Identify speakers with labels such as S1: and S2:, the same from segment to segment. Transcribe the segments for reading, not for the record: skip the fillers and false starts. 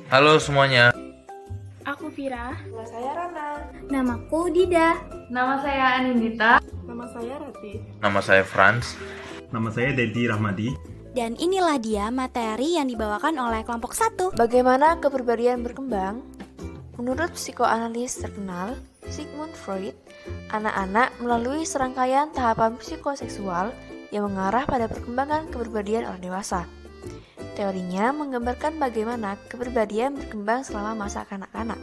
S1: Halo semuanya.
S2: Aku Vira.
S3: Nama saya Rana.
S2: Namaku Dida.
S4: Nama saya Anindita.
S3: Nama saya Rati.
S1: Nama saya Franz.
S5: Nama saya Dedi Rahmadi.
S6: Dan inilah dia materi yang dibawakan oleh kelompok 1.
S3: Bagaimana kepribadian berkembang? Menurut psikoanalis terkenal, Sigmund Freud, anak-anak melalui serangkaian tahapan psikoseksual yang mengarah pada perkembangan kepribadian orang dewasa. Teorinya menggambarkan bagaimana kepribadian berkembang selama masa kanak-kanak.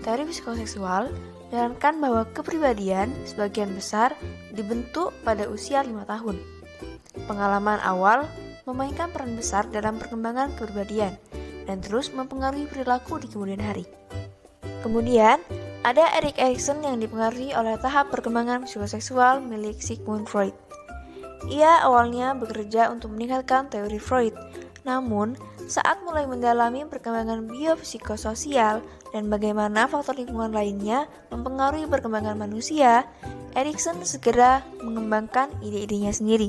S3: Teori psikoseksual menyarankan bahwa kepribadian sebagian besar dibentuk pada usia 5 tahun. Pengalaman awal memainkan peran besar dalam perkembangan kepribadian dan terus mempengaruhi perilaku di kemudian hari. Kemudian, ada Erik Erikson yang dipengaruhi oleh tahap perkembangan psikoseksual milik Sigmund Freud. Ia awalnya bekerja untuk meningkatkan teori Freud, namun saat mulai mendalami perkembangan biopsikososial dan bagaimana faktor lingkungan lainnya mempengaruhi perkembangan manusia, Erikson segera mengembangkan ide-idenya sendiri.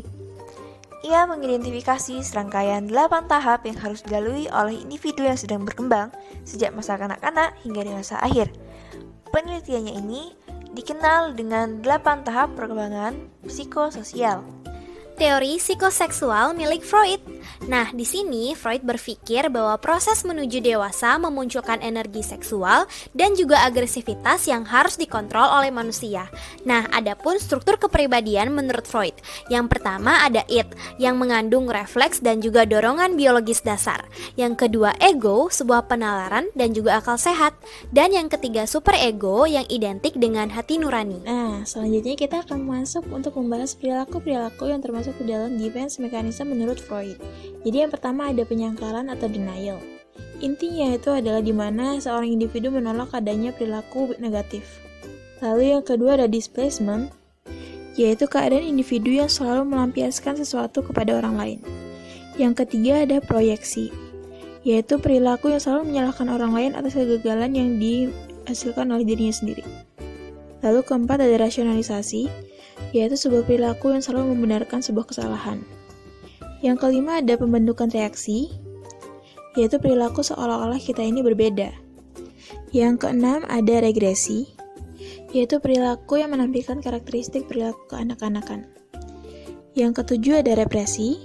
S3: Ia mengidentifikasi serangkaian 8 tahap yang harus dilalui oleh individu yang sedang berkembang sejak masa kanak-kanak hingga dewasa akhir. Penelitiannya ini dikenal dengan 8 tahap perkembangan psikososial.
S6: Teori psikoseksual milik Freud. Nah, di sini Freud berpikir bahwa proses menuju dewasa memunculkan energi seksual dan juga agresivitas yang harus dikontrol oleh manusia. Nah, adapun struktur kepribadian menurut Freud. Yang pertama ada id, yang mengandung refleks dan juga dorongan biologis dasar. Yang kedua ego, sebuah penalaran dan juga akal sehat. Dan yang ketiga superego yang identik dengan hati nurani.
S2: Nah, selanjutnya kita akan masuk untuk membahas perilaku-perilaku yang termasuk ke dalam defense mechanism menurut Freud. Jadi yang pertama ada penyangkalan atau denial. Intinya itu adalah di mana seorang individu menolak adanya perilaku negatif. Lalu yang kedua ada displacement, yaitu keadaan individu yang selalu melampiaskan sesuatu kepada orang lain. Yang ketiga ada proyeksi, yaitu perilaku yang selalu menyalahkan orang lain atas kegagalan yang dihasilkan oleh dirinya sendiri. Lalu keempat ada rasionalisasi, yaitu sebuah perilaku yang selalu membenarkan sebuah kesalahan. Yang kelima ada pembentukan reaksi, yaitu perilaku seolah-olah kita ini berbeda. Yang keenam ada regresi, yaitu perilaku yang menampilkan karakteristik perilaku kekanak-kanakan. Yang ketujuh ada represi,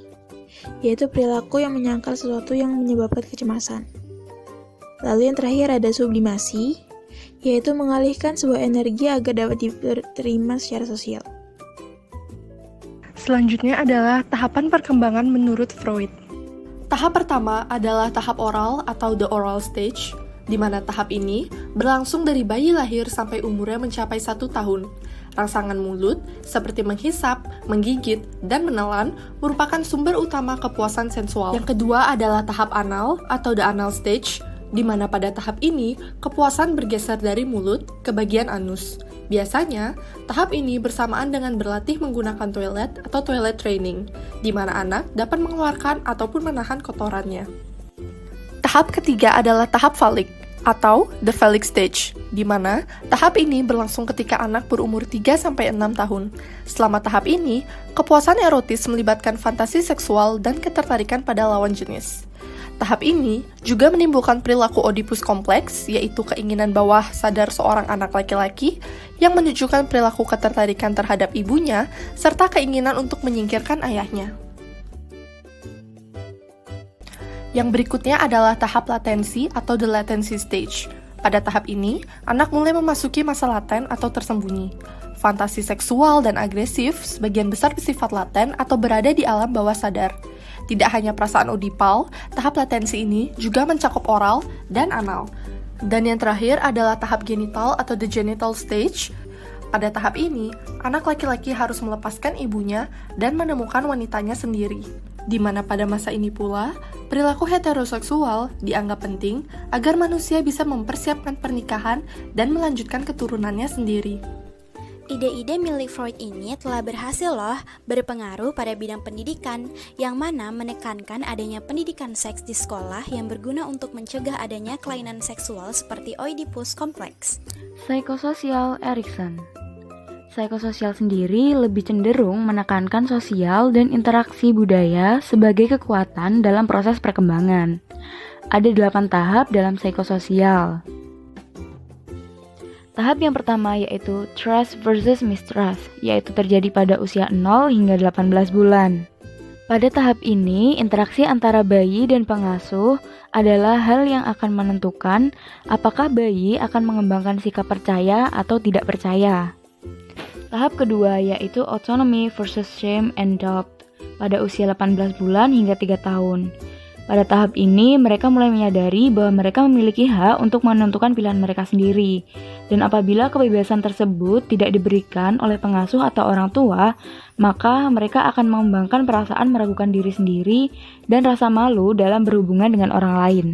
S2: yaitu perilaku yang menyangkal sesuatu yang menyebabkan kecemasan. Lalu yang terakhir ada sublimasi, yaitu mengalihkan sebuah energi agar dapat diterima secara sosial.
S4: Selanjutnya adalah tahapan perkembangan menurut Freud. Tahap pertama adalah tahap oral atau the oral stage, di mana tahap ini berlangsung dari bayi lahir sampai umurnya mencapai 1 tahun. Rangsangan mulut, seperti menghisap, menggigit, dan menelan, merupakan sumber utama kepuasan sensual. Yang kedua adalah tahap anal atau the anal stage, di mana pada tahap ini kepuasan bergeser dari mulut ke bagian anus. Biasanya, tahap ini bersamaan dengan berlatih menggunakan toilet atau toilet training, di mana anak dapat mengeluarkan ataupun menahan kotorannya. Tahap ketiga adalah tahap falik atau the phallic stage, di mana tahap ini berlangsung ketika anak berumur 3-6 tahun. Selama tahap ini, kepuasan erotis melibatkan fantasi seksual dan ketertarikan pada lawan jenis. Tahap ini juga menimbulkan perilaku Oedipus kompleks, yaitu keinginan bawah sadar seorang anak laki-laki yang menunjukkan perilaku ketertarikan terhadap ibunya, serta keinginan untuk menyingkirkan ayahnya. Yang berikutnya adalah tahap latensi atau the latency stage. Pada tahap ini, anak mulai memasuki masa laten atau tersembunyi. Fantasi seksual dan agresif sebagian besar bersifat laten atau berada di alam bawah sadar. Tidak hanya perasaan odipal, tahap latensi ini juga mencakup oral dan anal. Dan yang terakhir adalah tahap genital atau the genital stage. Pada tahap ini, anak laki-laki harus melepaskan ibunya dan menemukan wanitanya sendiri. Di mana pada masa ini pula, perilaku heteroseksual dianggap penting agar manusia bisa mempersiapkan pernikahan dan melanjutkan keturunannya sendiri.
S6: Ide-ide milik Freud ini telah berhasil berpengaruh pada bidang pendidikan, yang mana menekankan adanya pendidikan seks di sekolah yang berguna untuk mencegah adanya kelainan seksual seperti Oedipus kompleks.
S7: Psikososial Erikson. Psikososial sendiri lebih cenderung menekankan sosial dan interaksi budaya sebagai kekuatan dalam proses perkembangan. ada 8 tahap dalam psikososial. Tahap yang pertama yaitu trust versus mistrust, yaitu terjadi pada usia 0 hingga 18 bulan. Pada tahap ini, interaksi antara bayi dan pengasuh adalah hal yang akan menentukan apakah bayi akan mengembangkan sikap percaya atau tidak percaya. Tahap kedua yaitu autonomy versus shame and doubt pada usia 18 bulan hingga 3 tahun. Pada tahap ini, mereka mulai menyadari bahwa mereka memiliki hak untuk menentukan pilihan mereka sendiri. Dan apabila kebebasan tersebut tidak diberikan oleh pengasuh atau orang tua, maka mereka akan mengembangkan perasaan meragukan diri sendiri dan rasa malu dalam berhubungan dengan orang lain.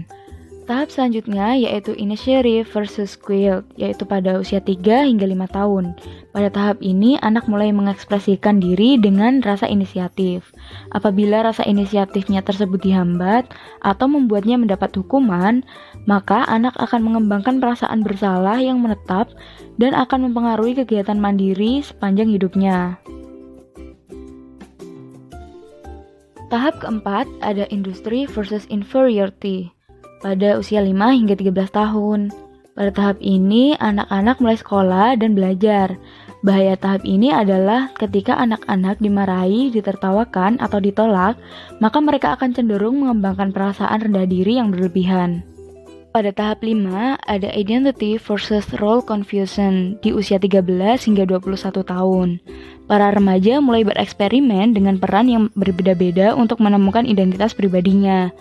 S7: Tahap selanjutnya yaitu initiative versus guilt, yaitu pada usia 3 hingga 5 tahun. Pada tahap ini, anak mulai mengekspresikan diri dengan rasa inisiatif. Apabila rasa inisiatifnya tersebut dihambat atau membuatnya mendapat hukuman, maka anak akan mengembangkan perasaan bersalah yang menetap dan akan mempengaruhi kegiatan mandiri sepanjang hidupnya. Tahap keempat ada industry versus inferiority pada usia 5 hingga 13 tahun. Pada tahap ini, anak-anak mulai sekolah dan belajar. Bahaya tahap ini adalah ketika anak-anak dimarahi, ditertawakan, atau ditolak, maka mereka akan cenderung mengembangkan perasaan rendah diri yang berlebihan. Pada tahap 5, ada identity versus role confusion di usia 13 hingga 21 tahun. Para remaja mulai bereksperimen dengan peran yang berbeda-beda untuk menemukan identitas pribadinya.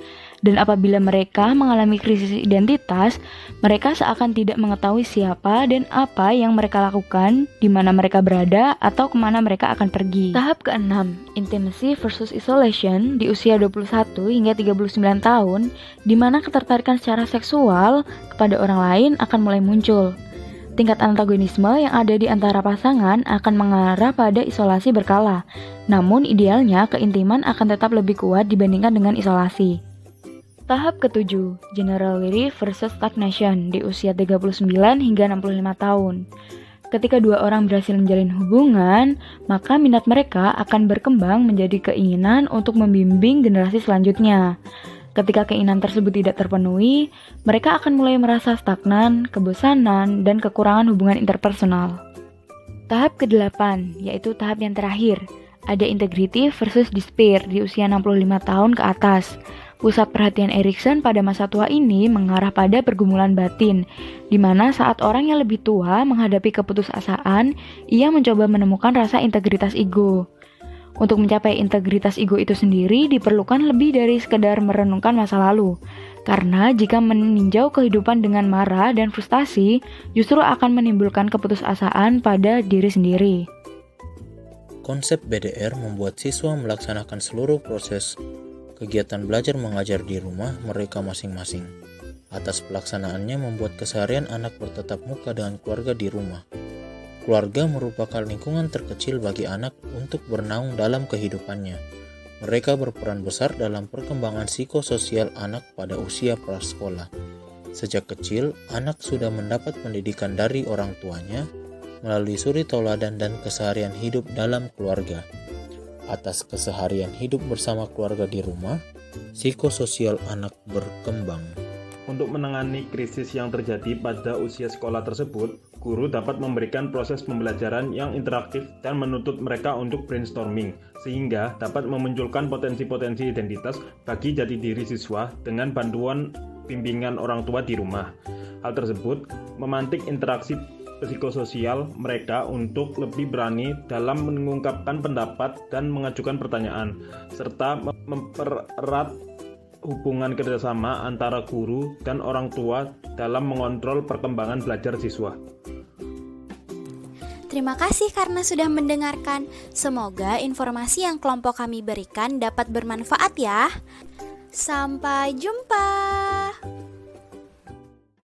S7: Dan apabila mereka mengalami krisis identitas, mereka seakan tidak mengetahui siapa dan apa yang mereka lakukan, di mana mereka berada, atau kemana mereka akan pergi. Tahap ke-6, intimacy versus isolation di usia 21 hingga 39 tahun, di mana ketertarikan secara seksual kepada orang lain akan mulai muncul. Tingkat antagonisme yang ada di antara pasangan akan mengarah pada isolasi berkala. Namun idealnya keintiman akan tetap lebih kuat dibandingkan dengan isolasi. Tahap ke-7, generality versus stagnation di usia 39 hingga 65 tahun. Ketika dua orang berhasil menjalin hubungan, maka minat mereka akan berkembang menjadi keinginan untuk membimbing generasi selanjutnya. Ketika keinginan tersebut tidak terpenuhi, mereka akan mulai merasa stagnan, kebosanan, dan kekurangan hubungan interpersonal. Tahap ke-8, yaitu tahap yang terakhir, ada integrity versus despair di usia 65 tahun ke atas. Pusat perhatian Erikson pada masa tua ini mengarah pada pergumulan batin, di mana saat orang yang lebih tua menghadapi keputusasaan, ia mencoba menemukan rasa integritas ego. Untuk mencapai integritas ego itu sendiri diperlukan lebih dari sekedar merenungkan masa lalu. Karena jika meninjau kehidupan dengan marah dan frustasi, justru akan menimbulkan keputusasaan pada diri sendiri.
S1: Konsep BDR membuat siswa melaksanakan seluruh proses kegiatan belajar mengajar di rumah mereka masing-masing. Atas pelaksanaannya membuat keseharian anak bertatap muka dengan keluarga di rumah. Keluarga merupakan lingkungan terkecil bagi anak untuk bernaung dalam kehidupannya. Mereka berperan besar dalam perkembangan psikososial anak pada usia prasekolah. Sejak kecil, anak sudah mendapat pendidikan dari orang tuanya melalui suri tauladan dan keseharian hidup dalam keluarga. Atas keseharian hidup bersama keluarga di rumah, psikososial anak berkembang.
S5: Untuk menangani krisis yang terjadi pada usia sekolah tersebut, guru dapat memberikan proses pembelajaran yang interaktif dan menuntut mereka untuk brainstorming, sehingga dapat memunculkan potensi-potensi identitas bagi jati diri siswa dengan bantuan bimbingan orang tua di rumah. Hal tersebut memantik interaksi psikososial mereka untuk lebih berani dalam mengungkapkan pendapat dan mengajukan pertanyaan, serta mempererat hubungan kerjasama antara guru dan orang tua dalam mengontrol perkembangan belajar siswa.
S6: Terima kasih karena sudah mendengarkan. Semoga informasi yang kelompok kami berikan dapat bermanfaat ya. Sampai jumpa.